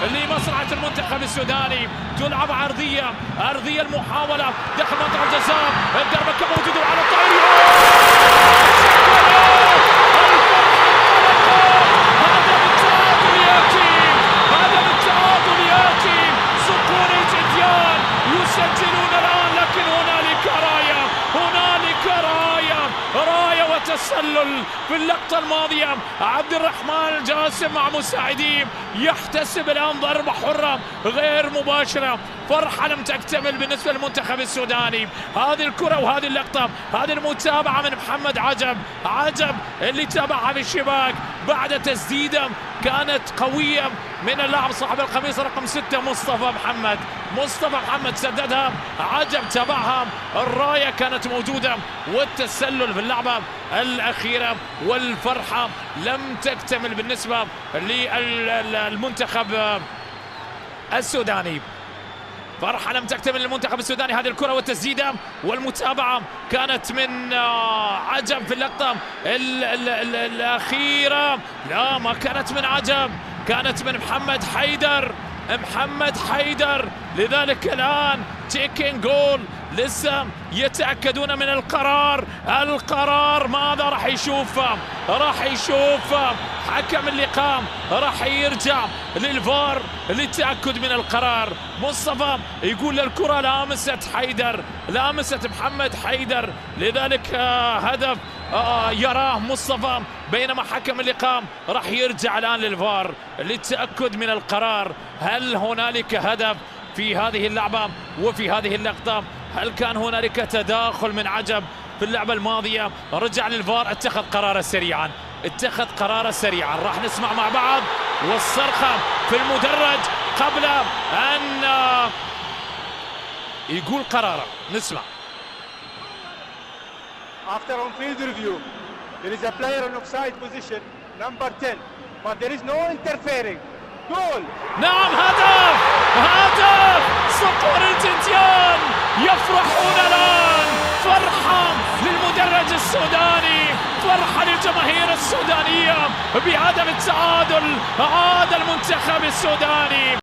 لمصلحة المنتخب السوداني. تلعب عرضية المحاولة داخل منطقة الجزاء، الضربة كموجودة على الطائرة. يسجلون الآن، لكن هنالك راية وتسلل في اللقطة الماضية. عبد الرحمن الجاسم مع مساعديه يحتسب الآن ضربة حرة غير مباشرة. فرحة لم تكتمل بالنسبة للمنتخب السوداني. هذه الكرة وهذه اللقطة، هذه المتابعة من محمد عجب اللي تابعها في الشباك بعد تسديدة كانت قوية من اللاعب صاحب القميص رقم 6 مصطفى محمد سددها. عجب تابعها، الراية كانت موجودة والتسلل في اللعبة الأخيرة، والفرحة لم تكتمل بالنسبة للمنتخب السوداني. فرحة لم تكتمل للمنتخب السوداني. هذه الكرة والتسديدة والمتابعة كانت من عجب في اللقطة الأخيرة. لا، ما كانت من عجب، كانت من محمد حيدر. لذلك الآن تشيكين جول، لسه يتأكدون من القرار ماذا راح يشوف حكم اللقاء، راح يرجع للفار للتأكد من القرار. مصطفى يقول الكرة لامست محمد حيدر، لذلك هدف يراه مصطفى، بينما حكم اللقاء راح يرجع الآن للفار للتأكد من القرار. هل هنالك هدف في هذه اللعبة وفي هذه اللقطة؟ هل كان هنالك تداخل من عجب في اللعبة الماضية؟ رجع للفار، اتخذ قراره سريعا. راح نسمع مع بعض والصرخة في المدرج قبل أن يقول قراره. نسمع. After on-field review, there is a player on offside position, number 10, but there is no interfering. Goal! نعم، هدف صقور الجنتيان. يفرحون الآن، فرحة للمدرج السوداني، فرحة للجماهير السودانية بهدف التعادل. عاد المنتخب السوداني.